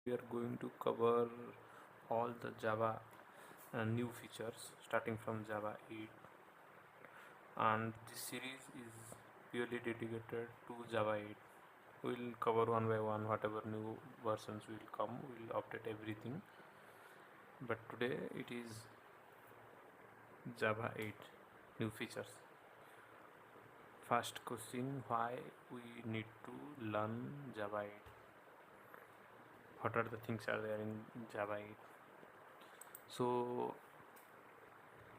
we are going to cover all the Java new features starting from Java 8, and this series is purely dedicated to Java 8. We'll cover one by one whatever new versions will come, we'll update everything, but today it is Java 8 new features. First question, why we need to learn Java 8? What are the things are there in Java 8? So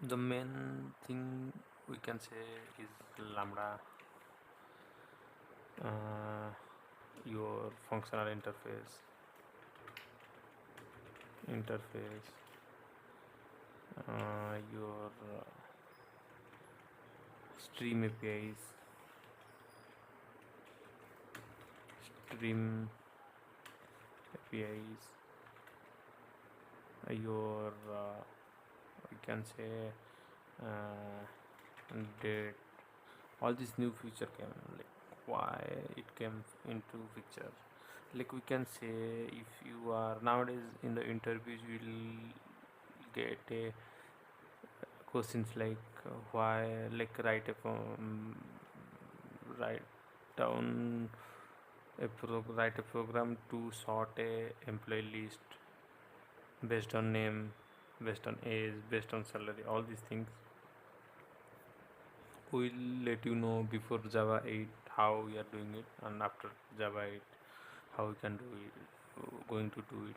the main thing we can say is Lambda, your functional interface, your stream APIs, your we can say date. All these new feature came, like why it came into picture. Like we can say, if you are nowadays in the interviews, you will get a questions like why, like write down write a program to sort a employee list based on name, based on age, based on salary. All these things we'll let you know before Java 8 how we are doing it, and after Java 8 how we can do it, going to do it.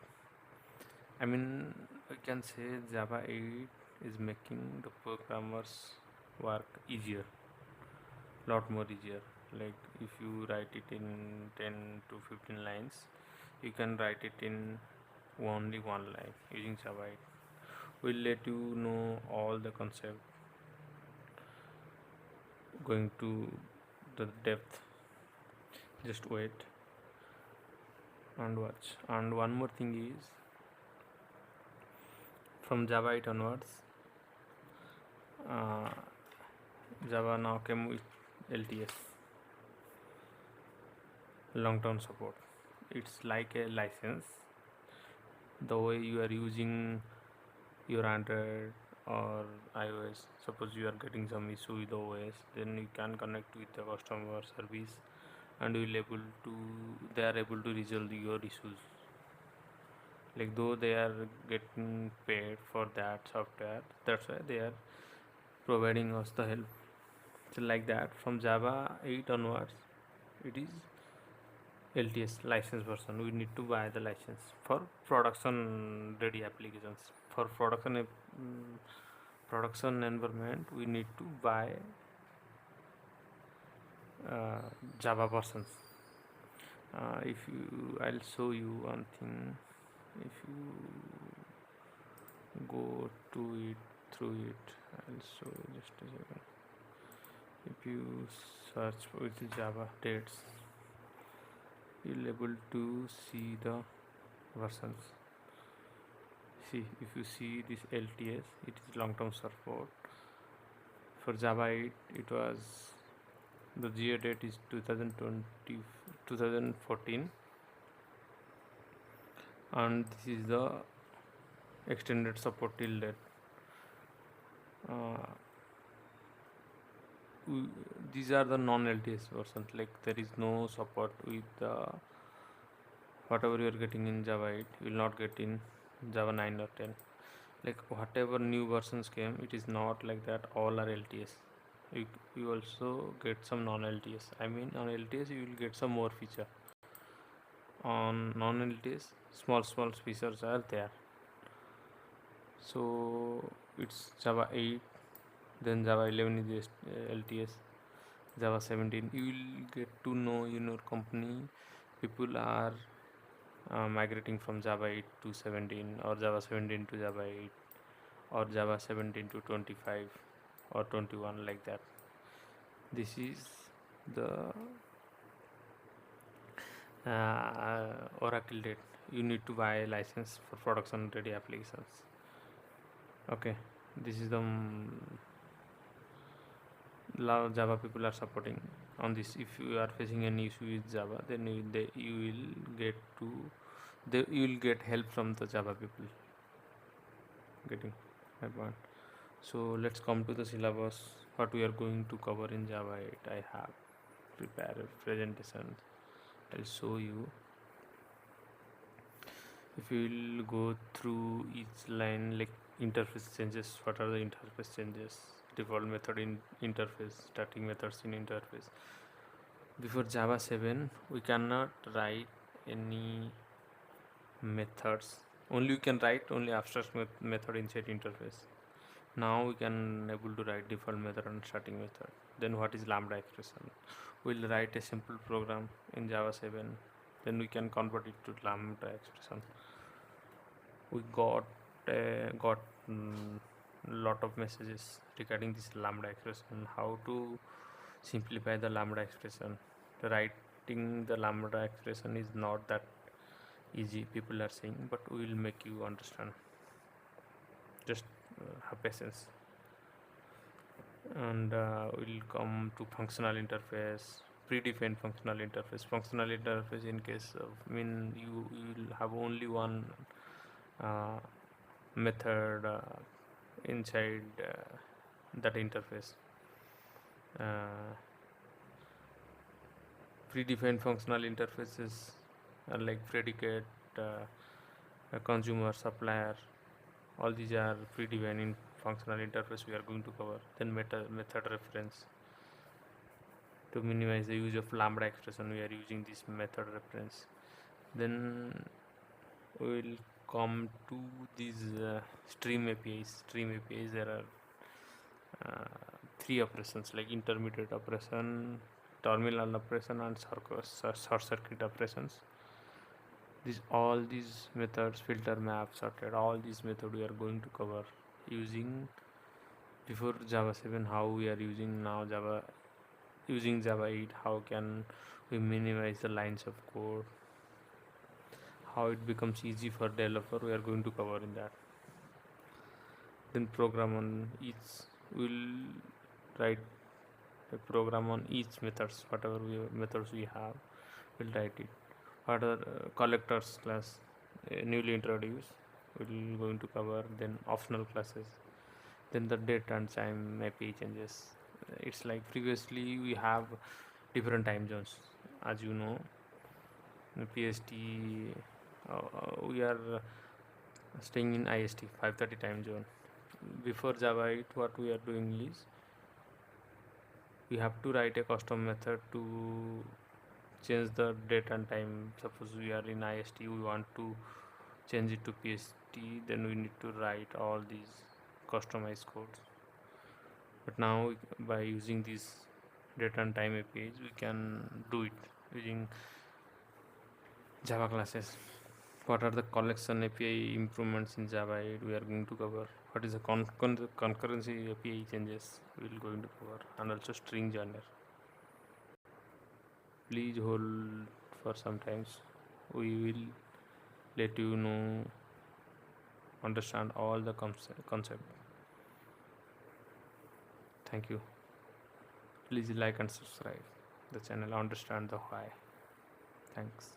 I mean, we can say Java 8 is making the programmers work easier, lot more easier. Like if you write it in 10 to 15 lines, you can write it in only one line using Java 8. We'll let you know all the concept, going to the depth. Just wait and watch. And one more thing is, from Java 8 onwards, Java now came with LTS, long-term support. It's like a license. The way you are using your Android or iOS, suppose you are getting some issue with OS, then you can connect with the customer service, and they are able to resolve your issues. Like though they are getting paid for that software, that's why they are providing us the help. So like that, from Java 8 onwards, it is LTS, license version. We need to buy the license for production ready applications. For production environment, we need to buy Java versions. I'll show you one thing. If you go to it, through it, I'll show you just a second. If you search with Java dates, you'll able to see the versions. See, if you see this LTS, it is long-term support. For Java 8, it was, the GA date is 2014, and this is the extended support till date. These are the non-LTS versions. Like there is no support with whatever you are getting in Java 8, you will not get in Java 9 or 10. Like whatever new versions came, it is not like that all are LTS. You also get some non-LTS. I mean, on LTS you will get some more feature. On non-LTS, small features are there. So it's Java 8, then Java 11 is LTS, Java 17. You will get to know in your company people are migrating from Java 8 to 17, or Java 17 to Java 8, or Java 17 to 25 or 21, like that. This is the Oracle date. You need to buy a license for production ready applications. Okay, this is the Java people are supporting on this. If you are facing any issue with Java, then you will get to you will get help from the Java people. Getting my point. So let's come to the syllabus. What we are going to cover in Java 8. I have prepared a presentation. I'll show you. If you will go through each line, like interface changes, what are the interface changes? Default method in interface, starting methods in interface. Before Java 7, we cannot write any methods. Only we can write only abstract method inside interface. Now we can able to write default method and starting method. Then what is lambda expression? We'll write a simple program in Java 7. Then we can convert it to lambda expression. We got lot of messages regarding this lambda expression. How to simplify the lambda expression? Writing the lambda expression is not that easy, people are saying, but we will make you understand. Just have patience. And we'll come to functional interface, predefined functional interface. Functional interface, in case of you will have only one method inside that interface. Predefined functional interfaces are like predicate, consumer, supplier. All these are predefined in functional interface we are going to cover. Then method reference. To minimize the use of lambda expression, we are using this method reference. Then we will come to these stream APIs. There are 3 operations, like intermediate operation, terminal operation, and short circuit operations. All these methods, filter, map, sorted, all these methods we are going to cover using. Before Java 7, how we are using now using Java 8, how can we minimize the lines of code, how it becomes easy for developer, we are going to cover in that. Then program on each, we'll write a program on each methods, whatever methods we have, we'll write it. What are collectors class newly introduced, we're going to cover. Then optional classes. Then the date and time API changes. It's like previously we have different time zones, as you know. PST, we are staying in IST 5:30 time zone. Before Java 8, what we are doing is we have to write a custom method to change the date and time. Suppose we are in IST, we want to change it to PST, then we need to write all these customized codes. But now by using these date and time APIs, we can do it using Java classes. What are the collection API improvements in Java 8 we are going to cover. What is the concurrency API changes we will going to cover, and also StringJoiner. Please hold for some times. We will let you know, understand all the concept. Thank you. Please like and subscribe the channel, understand the why. Thanks.